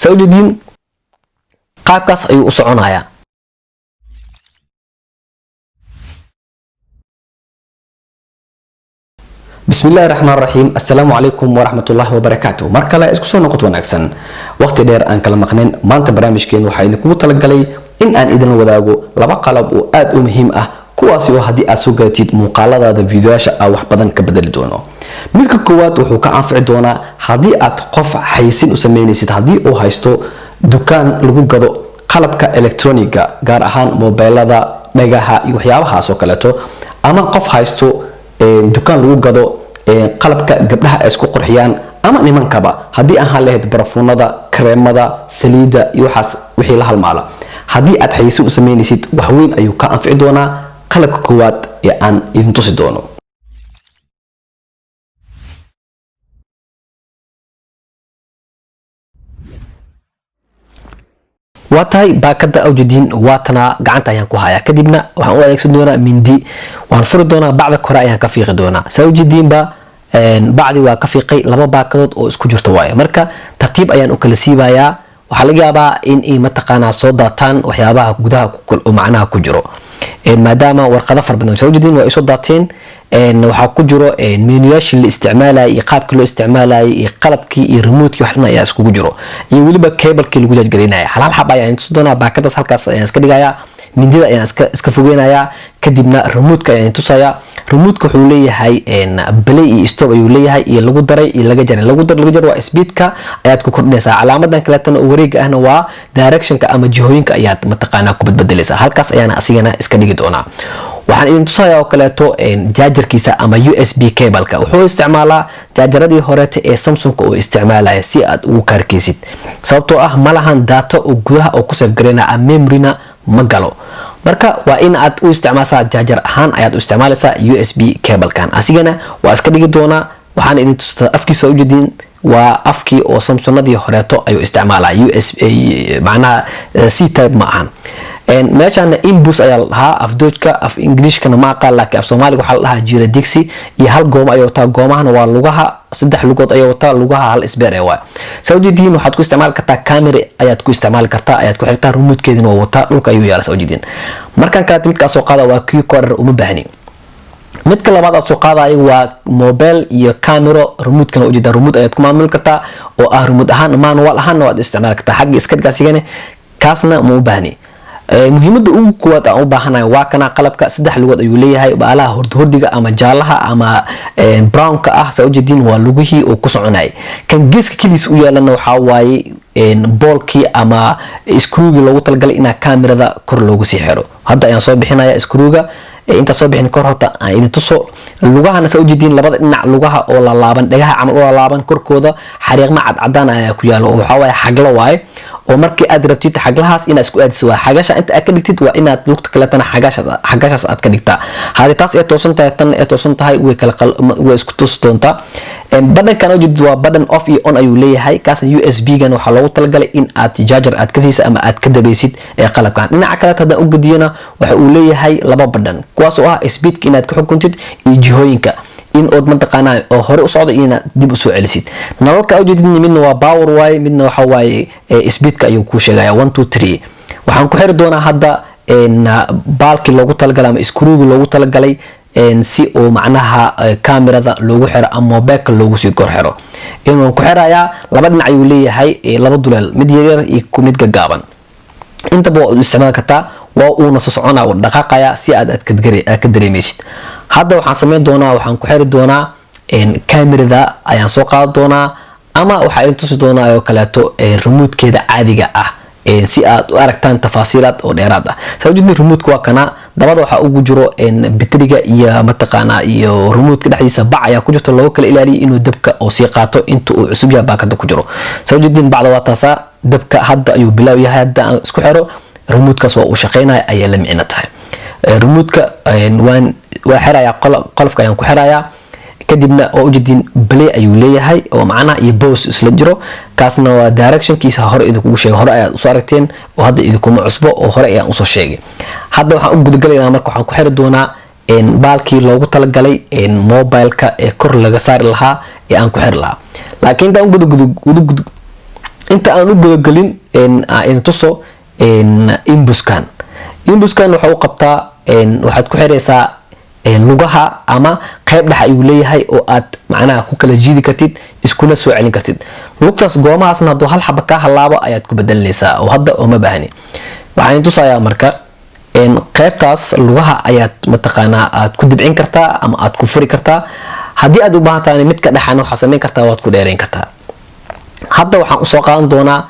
sawjidin qaabkaas ayuu u soconayaa. بسم الله الرحمن الرحيم. السلام عليكم ورحمة الله وبركاته. مركلا اسكو سو نقط وناغسن وقت دheer aan kala maqneen maanta barnaamijkeenu waxa idin kugu talagalay in aan idin wadaago laba qalab oo aad u muhiim ah kuwaas oo hadii aad soo gaatid muuqaalada fiidiyoyaasha wax badan ka bedeli doono. midka koowaad wuxuu ka anfici doonaa hadii aad qof xayeysiin u sameynaysid hadii uu haysto dukaan lagu gado qalabka elektrooniga gaar ahaan mobilada dhagaha iyo waxyaabahaas oo kale ama qof haysto dukaan lagu gado qalabka gabdhaha ay isku qurxiyaan ama nimankaba hadii aan haleed barafuunada kareemada saliida iyo waxaas wixii la halmaala hadii aad xayeysiin u sameynaysid wax weyn ayuu ka anfici doonaa qalabka koowaad ee aan idin tusi doono. واتاي باكدا او جدين واتنا غعنتا ayaan ku hayaa kadibna waxaan u adeegsan doonaa mindi waan furi doonaa bacda kore ayaan ka fiiqi doonaa sawjidinba bacdi waa ka fiiqay laba baakadood oo isku jirto waaye marka tartiib ayaan u kala siibayaa waxa laga yaabaa in ay mataqaana soo daataan waxyaabaha gudaha ku macnaha ku jiro maadaama warqado farbadan sawjidin waa isoo daateen waxa ku jiro menuyaashii la isticmaalay iyo qaabkii loo isticmaalay iyo qalabkii iyo remote-kii wax dhan ayaa isku jiro iyo waliba cable-kii lagu jajgalinaya hal xab ayaan tusi doonaa baakadaas halkaas ayaan iska dhigayaa mindida ayaan iska fogeynayaa kadibna remote-ka ayaan tusayaa remote-ka wuxuu leeyahay play iyo stop ayuu leeyahay iyo lagu daray iyo laga jaray lagu jar waa speed-ka ayaad ku kordhinaysaa calaamadan kale tan oo wareega ahna waa direction-ka ama jihooyinka ayaad mataqaana ku badbedelaysaa halkaas ayaan asigana iska dhigi doonaa. waxaan idin tusayaa oo kaleeto jaajarkiisa ama USB cable-ka wuxuu isticmaalaa jaajaradii horeeta ee Samsung oo isticmaalaya si aad ugu kaarkeysid sababtoo ah malahan data oo gudaha oo ku save gareynaa memory-na ma galo marka waa in aad u isticmaashaa jaajar ahaan ayaad u isticmaalaysaa USB cable-kan asigana waa iska dhigi doonaa waxaan idin tusaa afkiisa u jeedin waa afkii oo Samsung-nadii horeeto ayuu isticmaalaa USB macnaha C type ma ahan meeshaan inbus ayaa la dhahaa afdoojka af Englishkana ma aqaan laakiin af Soomaaliga waxa la dhahaa jira digsi iyo hal goom ayuu wataa goomahana waa lugaha saddex lugood ayuu wataa lugaha hal isbeer ee waa sawjidin waxaad ku isticmaali kartaa camera ayaad ku isticmaali kartaa ayaad ku xirtaa remote-keedina waa wataa dhulka ayuu yaala sawjidin markan ka midka soo qaada waa key corner uma baahni midka labaad aad soo qaadayo waa mobile iyo camera remote-kana u jeedaa remote ayaad ku maamuli kartaa oo ah remote ahaan manual ahaan waad isticmaali kartaa xagga iska dhigaasigana kaasna ma u baahni muhiimada ugu koowaad aan u baahanahay waa kana qalabka saddex lugood ayuu leeyahay baalaha hordhordiga ama jaalaha ama brown-ka ah sawjidin waa lugihii oo ku soconay kan geeska kaliis u yeelana waxa waaye boolkii ama screw-gi loogu talagalay in kamerada kor loogu sii xiro hadda ayaan soo bixinayaa screw-ga inta soo bixin kor horta aan idin tuso lugahana sawjidin labada dhinac lugaha oo la laaban dhagaha camal oo la laaban korkooda xariiqma cadcadaan ayaa ku yaalo waxa waaye xagla waaye oo markii aad rabtid xaglahaas inaad isku aadiso waa xagasha inta aad ka dhigtid waa inaad lugta kale tan xagashaas aad ka dhigtaa hadii taas ay toosan tahay tan ay toosan tahay way kala way isku toos doontaa badhankan oo jeedid waa badhan off iyo on ayuu leeyahay kaasna USB-gan waxa loogu talagalay in aad charger aad ka siiso ama aad ka dabaysid ee qalabkan dhinaca kale haddaan u gudiyana waxa uu leeyahay laba badhan kuwaas oo ah speed-ka inaad ka xukuntid iyo jihooyinka in ood mataqaana oo hore u socdo inaad dib u soo celisid nalalka u jeedin midna waa power way midna waxa waaye speed-ka ayuu ku sheegaya 1 2 3 waxaan ku xiri doonaa hadda baalki loogu talagalay ama screw-gi loogu talagalay si oo macnaha kamerada loogu xiro ama mobile-ka loogu sii kor xiro inuu ku xirayaa laba dhinac ayuu leeyahay laba duleel mid yar iyo mid gaaban inta boo isticmaal kartaa waa uu naso soconaa oo dhaqaaqaya si aad ka dareemaysid hadda waxaan sameyn doonaa waxaan ku xiri doonaa kamerada ayaan soo qaadi doonaa ama waxa ay tusi doonaa oo kaleeto remote-keeda caadiga ah si aad u aragtaan tafaasiilaad oo dheeraad ah sawjidin remote-ka waa kana dabada waxa ugu jiro bateriga iyo mataqaana iyo remote-ka dhexdiisa bac ayaa ku jirto loo kala ilaaliyo inuu dabka oo sii qaato inta uu cusub yahay baakada ku jiro sawjidin bacda waa taasa dabka hadda ayuu bilaaw yahay hadda aan isku xiro remote-kaas waa uu shaqeynaya ayaa la micno tahay remote-ka waan xirayaa qolofka ayaan ku xirayaa kadibna oo ujeedin play ayuu leeyahay oo macna iyo pause isla jiro kaasna waa direction-kiisa hore idinku sheegay hore ayaad soo aragteen oo hadda idinkuma cusbo oo hore ayaan u soo sheegay hadda waxaan u gudagalaynaa marka waxaan ku xiri doonaa baalkii loogu talagalay mobile-ka ee kor laga saari lahaa ee aan ku xiri lahaa laakiin intaan inta aan u gudagelin in tuso imbuskan waxa uu qabtaa waxaad ku xireysaa lugaha ama qayb dhex ayuu leeyahay oo aad macnaha ku kala jiidi kartid iskuna soo celin kartid lugtaas goomahaasna hadduu hal xaba ka halaabo ayaad ku bedelinaysaa oo hadda uma baahni waxaan tusayaa marka qaybtaas lugaha ayaad mataqaanaa aad ku dibcin kartaa ama aad ku furi kartaa haddii aad u baahan tahay mid ka dhaxana waxaad samayn kartaa waad ku dheerayn kartaa hadda waxaan u soo qaadan doonaa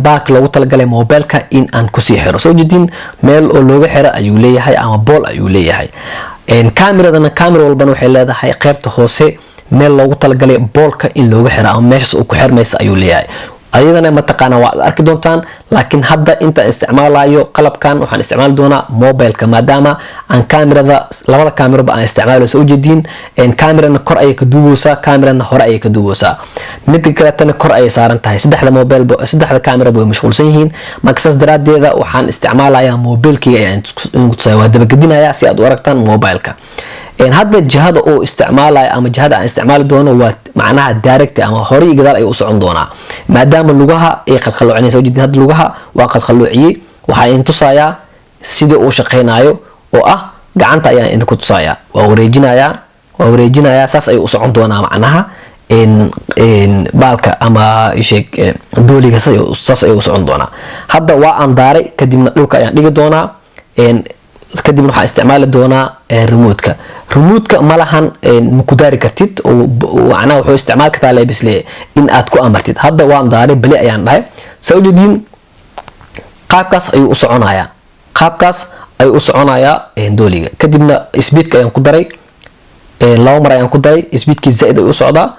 baak loogu talagalay mobilka in aan ku sii xiro soo jeedin meel oo looga xiro ayuu leeyahay ama bool ayuu leeyahay kaamirada walbana waxay leedahay qaybta hoose meel loogu talagalay boolka in looga xiro ama meeshaas uu ku xirmaysa ayuu leeyahay ayadana mataqaana waad arki doontaan laakiin hadda inta isticmaalayo qalabkan waxaan isticmaali doonaa mobilka maadaama aan kaamirada labada kaamiraba aan isticmaalo soo jeedin kaamirana kor ayay ka duubeysaa kaamirana hore ayay ka duubeysaa mid kale kor ayay saaran tahay saddexda kaamiraba way mashquulsan yihiin marka saas daraadeeda waxaan isticmaalayaa mobilkayga ayaan tusaya waa dabagedinayaa si aad u aragtaan mobilka hadda jihada oo isticmaalayo ama jihada aan isticmaali doono waa macnaha direct ama hore iyo gadaal ay u socon doonaa maadaama lugaha ay qalqaloocinayso jidin hadda lugaha waa qalqaloociyay waxa in tusayaa sidii uu shaqeynayo oo ah gacanta ayaan idinku tusayaa waa wareejinayaa saas ay u socon doonaa macnaha baalka ama sheeg dooliga saas ay u socon doonaa hadda waa aan daaray kadibna dhulka ayaan dhigi doonaa kadibna waxaan isticmaali doonaa remote-ka malahan ku daari kartid oo macnaha wuxuu isticmaal kartaa leebisle in aad ku amartid hadda waan daaray bali ayaan dhahay soo jeedin qaabkaas ayuu u soconayaa dooliga kadibna speedka ayaan ku daray laba mar ayaan ku daray speedkii zaid ay u socdaa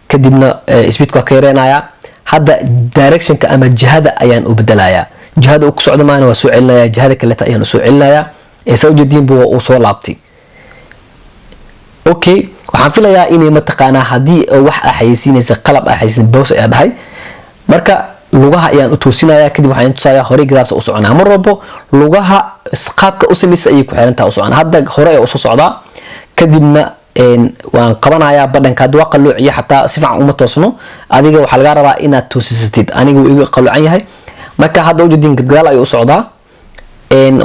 kadibna speedka waa ka yareynayaa hadda directionka ama jihada ayaan u bedelayaa jihada uu ku socdo maana waa soo celinayaa jihada kaleeta ayaan u soo celinayaa soo jeedin buu uu soo laabtay okay waxaan filayaa inay mataqaanaa haddii wax xayeysiinaysa qalab xayeysiin boos ayaa dhahay marka lugaha ayaan u toosinayaa kadib waxaan tusayaa hore gadaal u soconaa mar walbo lugaha qaabka u samaysa ayay ku xirantaa u soconaa hadda hore ay u soo socdaa kadibna waan qabanayaa badhanka hadda waa qalloociya xataa si fiican uma toosno adiga waxaa laga rabaa inaad toosisatid aniga wuu iga qaloocan yahay marka hadda ujeedin gadaal ayuu u socdaa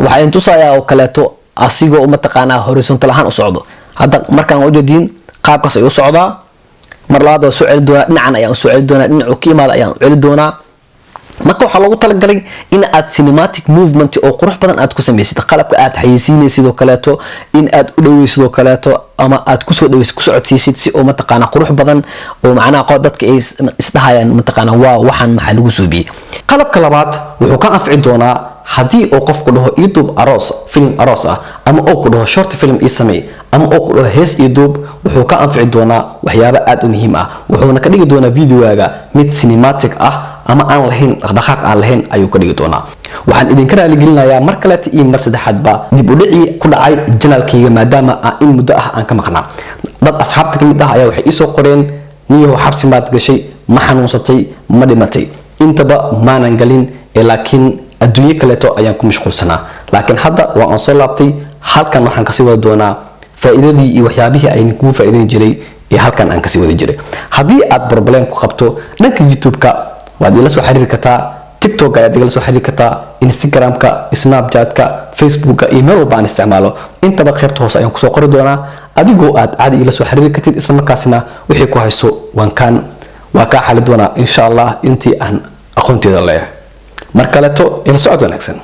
waxaan tusayaa oo kaleeto asigoo mataqaanaa horizontal ahaan u socdo hadda markaan ujeedin qaabkaas ayuu u socdaa mar labaad waa soo celi doonaa dhinacan ayaan soo celi doonaa dhinacu ka imaada ayaan celi doonaa marka waxaa loogu talagalay in aad cinematic movement oo qurux badan aad ku samaysid qalabka aad xayeysiinaysid oo kaleeto in aad u dhaweysid oo kaleeto ama aad kusoo dhaweysid ku socodsiisid si oo mataqaanaa qurux badan oo macnaha dadka ay isdhahayaan mataqaanaa waa waxaan maxaa lagu suubiyey qalabka labaad wuxuu ka anfici doonaa haddii uu qofku dhaho youtube film aroos ah ama uu ku dhaho short film ii samey ama uu ku dhaho hees iyo duub wuxuu ka anfici doonaa waxyaabo aad u muhiim ah wuxuuna ka dhigi doonaa videoga mid cinematic ah ama aan lahayn dhaqdhaqaaq aan lahayn ayuu ka dhigi doonaa waxaan idinka raaligelinayaa mar kaleeta iyo mar saddexaadba dib u dhicii ku dhacay janaalkayga maadaama aan in muddo ah aan ka maqnaa dad asxaabta ka mid ah ayaa waxay ii soo qoreen niyahow xabsi maad gashay ma xanuunsatay ma dhimatay intaba maanan galin laakiin adduunyo kaleeto ayaan ku mashquulsanaa laakiin hadda waa aan soo laabtay halkan waxaan kasii wadi doonaa faa'iidadii iyo waxyaabihii aynu kugu faa'iidayn jiray ee halkan aan kasii wadi jiray haddii aad problem ku qabto dhanka youtube-ka waad ila soo xiriiri kartaa tiktok ayaad igala soo xiriiri kartaa instagram-ka snapchat-ka facebook-ka iyo meel walba aan isticmaalo intaba qaybta hoose ayaan kusoo qori doonaa adigoo aad caadi ila soo xiriiri kartid isla markaasina wixii ku hayso waa kaa xali doonaa insha allah intii aan aqoonteeda leeyahay mar kaleeto ila socod wanaagsan